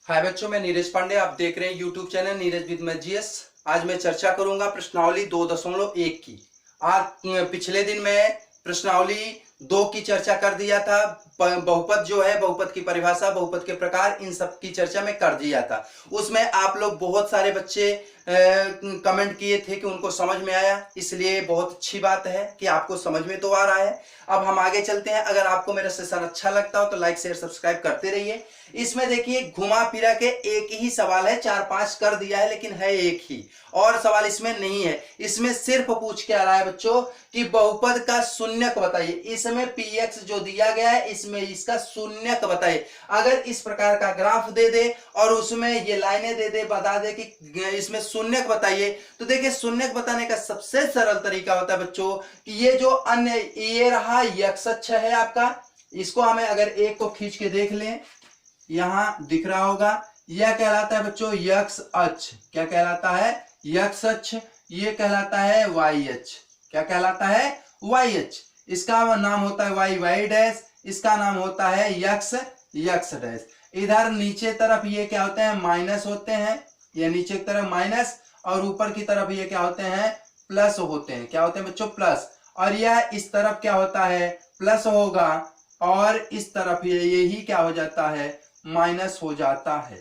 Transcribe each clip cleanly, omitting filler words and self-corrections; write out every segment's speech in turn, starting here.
हाय बच्चों, मैं नीरज पांडे। आप देख रहे हैं YouTube channel Neeraj with math GS. आज मैं चर्चा करूंगा प्रश्नावली 2.1 की। आज पिछले दिन मैं प्रश्नावली 2 की चर्चा कर दिया था। बहुपद जो है, बहुपद की परिभाषा, बहुपद के प्रकार, इन सब की चर्चा मैं कर दिया था। उसमें आप लोग बहुत सारे बच्चे कमेंट किए थे कि उनको समझ में आया, इसलिए बहुत अच्छी बात है कि आपको समझ में तो आ रहा है। अब हम आगे चलते हैं। अगर आपको मेरा सेशन अच्छा लगता हो तो लाइक शेयर सब्सक्राइब करते रहिए। इसमें देखिए घुमा फिरा के एक ही सवाल है, 4-5 कर दिया है लेकिन है एक ही, और सवाल इसमें नहीं है। इसमें सिर्फ पूछ के आ रहा है बच्चों कि बहुपद का शून्यक बताइए। इसमें px जो दिया गया है इसमें इसका शून्यक बताइए। अगर इस प्रकार का ग्राफ दे दे और उसमें ये लाइनें दे दे, बता दे कि इसमें शून्यक बताइए, तो देखिए शून्यक बताने का सबसे सरल तरीका होता है बच्चों कि ये जो अन्य ये रहा x अक्ष है आपका, इसको हमें अगर एक को खींच के देख लें, यहां दिख रहा होगा, यह कहलाता है बच्चों x अक्ष। क्या कहलाता है? x अक्ष। ये कहलाता है y अक्ष। क्या कहलाता है? y अक्ष। इसका नाम होता है y डैश, इसका नाम होता है x डैश। इधर नीचे तरफ ये क्या होते हैं? माइनस होते हैं। ये नीचे की तरफ माइनस और ऊपर की तरफ ये क्या होते हैं? प्लस होते हैं। क्या होते हैं बच्चों? प्लस। और यह इस तरफ क्या होता है? प्लस होगा, और इस तरफ यही क्या हो जाता है? माइनस हो जाता है।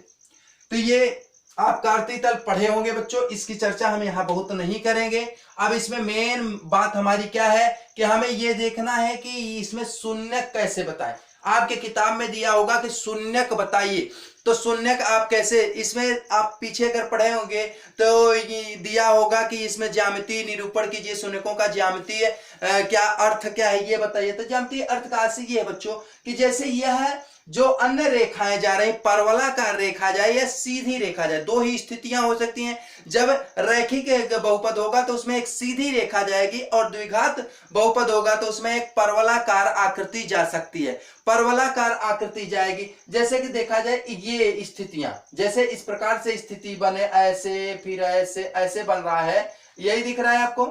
तो ये आप कार्तीय तल पढ़े होंगे बच्चों, इसकी चर्चा हम यहाँ बहुत नहीं करेंगे। अब इसमें मेन बात हमारी क्या है कि हमें ये देखना है कि इसमें शून्यक कैसे बताएं। आपके किताब में दिया होगा कि शून्यक बताइए, तो शून्यक आप कैसे, इसमें आप पीछे अगर पढ़े होंगे तो ये दिया होगा कि इसमें ज्यामिति निरूपण कीजिए, शून्यकों का ज्यामितीय क्या अर्थ क्या है ये बताइए। तो ज्यामितीय अर्थ का अर्थ ये है बच्चों कि जैसे यह जो अन्य रेखाएं जा रही, परवलाकार रेखा जाए या सीधी रेखा जाए, दो ही स्थितियां हो सकती हैं। जब रैखिक बहुपद होगा तो उसमें एक सीधी रेखा जाएगी, और द्विघात बहुपद होगा तो उसमें एक परवलाकार आकृति जा सकती है। परवलाकार आकृति जाएगी, जैसे कि देखा जाए ये स्थितियां, जैसे इस प्रकार से स्थिति बने, ऐसे फिर ऐसे ऐसे बन रहा है, यही दिख रहा है आपको।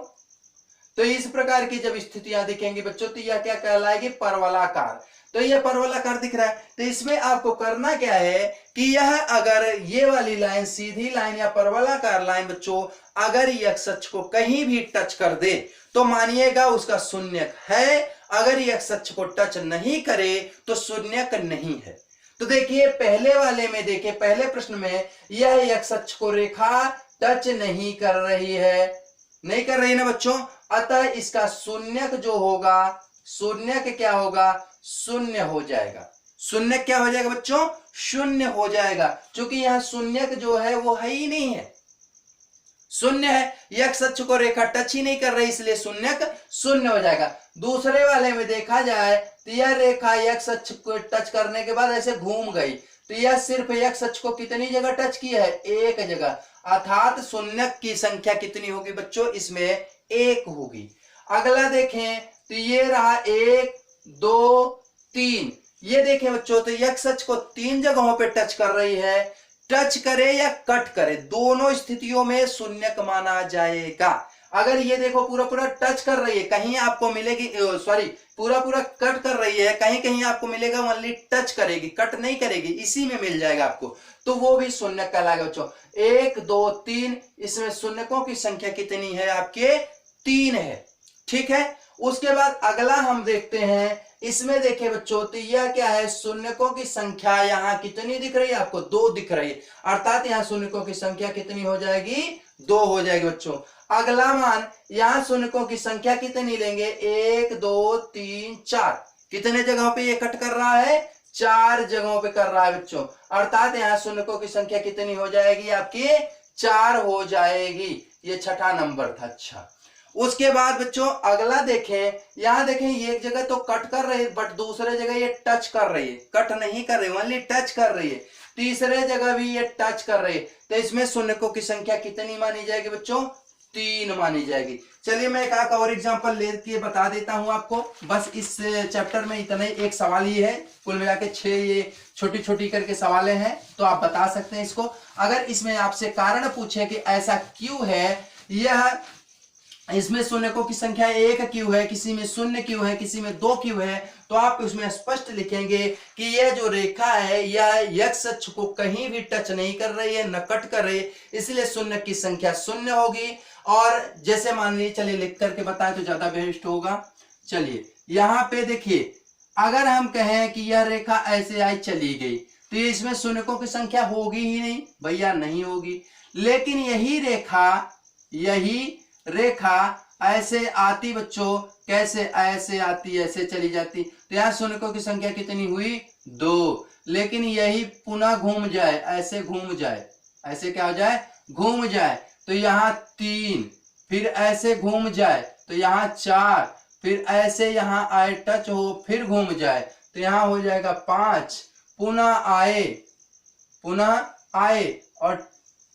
तो इस प्रकार की जब स्थितियां दिखेंगी बच्चों तो यह क्या कहलाएगी? परवलाकार। तो यह परवलाकार दिख रहा है, तो इसमें आपको करना क्या है कि यह अगर ये वाली लाइन, सीधी लाइन या परवलाकार लाइन बच्चों, अगर x अक्ष को कहीं भी टच कर दे तो मानिएगा उसका शून्यक है। अगर x अक्ष को टच नहीं करे तो शून्यक नहीं है। तो देखिए पहले वाले में, देखिए पहले प्रश्न में यह x अक्ष को रेखा टच नहीं कर रही है, नहीं कर रही ना बच्चों, अतः इसका शून्यक जो होगा, शून्यक क्या होगा? शून्य हो जाएगा। शून्य क्या हो जाएगा बच्चों? शून्य हो जाएगा, क्योंकि यहां शून्यक जो है वो है ही नहीं है, शून्य है। x अक्ष को रेखा टच ही नहीं कर रही, इसलिए शून्यक शून्य हो जाएगा। दूसरे वाले में देखा जाए तो यह रेखा x अक्ष को टच करने के बाद ऐसे घूम गई, तो यह सिर्फ x अक्ष को कितनी जगह टच किया है? एक जगह, अर्थात शून्यक की संख्या कितनी होगी बच्चों? इसमें एक होगी। अगला देखें तो ये रहा 1 2 3। ये देखें बच्चों तो x अक्ष को 3 जगहों पे टच कर रही है। टच करे या कट करे, दोनों स्थितियों में शून्यक माना जाएगा। अगर ये देखो पूरा पूरा टच कर रही है, कहीं आपको मिलेगी, सॉरी पूरा पूरा कट कर रही है, कहीं कहीं आपको मिलेगा ओनली टच करेगी, कट नहीं करेगी, इसी में मिल जाएगा आपको, तो वो भी शून्यक कहलाएगा बच्चों। 1 2 3, इसमें शून्यकों की संख्या कितनी है? आपके 3 है। ठीक है। उसके बाद अगला हम देखते हैं, इसमें देखिए बच्चों तो यह क्या है? शून्यकों की संख्या यहां कितनी दिख रही है आपको? 2 दिख रही है, अर्थात यहां शून्यकों की संख्या कितनी हो जाएगी? 2 हो जाएगी बच्चों। अगला मान, यहां शून्यकों की संख्या कितनी लेंगे? 1 2 3 4। कितने जगहों पे ये कट कर रहा है? 4 जगहों पे कर रहा है बच्चों, अर्थात यहां शून्यकों की संख्या कितनी हो जाएगी? आपकी 4 हो जाएगी। ये छठा नंबर था। अच्छा, उसके बाद बच्चों अगला देखें, यहां देखें ये एक जगह तो कट कर रही है, बट दूसरे जगह ये टच कर रही है, कट नहीं कर रही, ओनली टच कर रही है। तीसरे जगह भी ये टच कर रही है, तो इसमें शून्यकों की संख्या कितनी मानी जाएगी बच्चों? 3 मानी जाएगी। चलिए मैं एक और एग्जांपल लेके बता देता हूं आपको। बस इस चैप्टर में इतना ही एक सवाल ही है, कुल मिला के 6 ये छोटी छोटी करके सवालें हैं, तो आप बता सकते हैं इसको। अगर इसमें आपसे कारण पूछे कि ऐसा क्यों है, यह इसमें शून्यकों की संख्या 1 क्यों है, किसी में 0 क्यों है, किसी में 2 क्यों है, तो आप उसमें स्पष्ट लिखेंगे कि यह जो रेखा है यह x अक्ष को कहीं भी टच नहीं कर रही है, न कट कर रही है, इसलिए शून्य की संख्या शून्य होगी। और जैसे मान लीजिए, चलिए लिख करके बताएं तो ज्यादा बेस्ट होगा। चलिए यहां पे देखिए, अगर हम कहें कि यह रेखा ऐसे आई चली गई तो ये इसमें शून्यकों की संख्या होगी ही नहीं भैया, नहीं होगी। लेकिन यही रेखा ऐसे आती बच्चों, कैसे, ऐसे आती ऐसे चली जाती, तो यहाँ शून्यकों की संख्या कितनी हुई? 2। लेकिन यही पुनः घूम जाए, ऐसे घूम जाए, ऐसे क्या हो जाए? घूम जाए, तो यहाँ 3, फिर ऐसे घूम जाए तो यहाँ 4, फिर ऐसे यहाँ आए टच हो फिर घूम जाए तो यहाँ हो जाएगा 5, पुनः आए और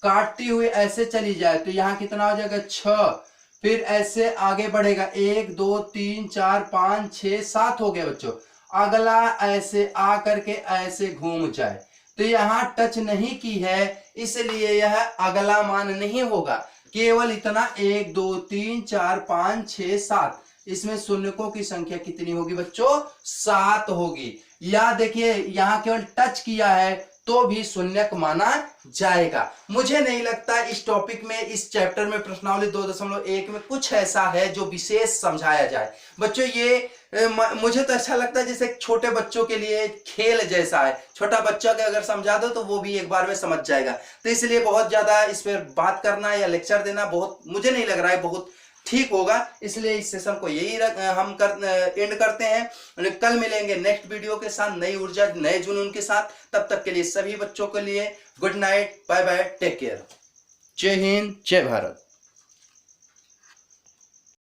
काटती हुई ऐसे चली जाए तो यहाँ कितना हो जाएगा? 6, फिर ऐसे आगे बढ़ेगा 1 2 3 4 5 6 7 हो गया बच्चों। अगला ऐसे आ करके ऐसे घूम जाए तो यहाँ टच नहीं की है, इसलिए यह अगला मान नहीं होगा। केवल इतना 1 2 3 4 5 6 7, इसमें शून्यकों की संख्या कितनी होगी बच्चों? 7 होगी। या देखिए यहाँ केवल टच किया है तो भी शून्यक माना जाएगा। मुझे नहीं लगता इस टॉपिक में, इस चैप्टर में प्रश्नावली 2.1 में कुछ ऐसा है जो विशेष समझाया जाए बच्चों। ये मुझे तो अच्छा लगता है जैसे छोटे बच्चों के लिए खेल जैसा है, छोटा बच्चा के अगर समझा दो तो वो भी एक बार में समझ जाएगा। तो इसलिए बहुत ज्यादा इस पर बात करना या लेक्चर देना बहुत, मुझे नहीं लग रहा है बहुत ठीक होगा। इसलिए इस सेशन को यही हम एंड करते हैं। कल मिलेंगे नेक्स्ट वीडियो के साथ, नई ऊर्जा नए जुनून के साथ। तब तक के लिए सभी बच्चों के लिए good night, bye bye, take care. जय हिंद, जय भारत।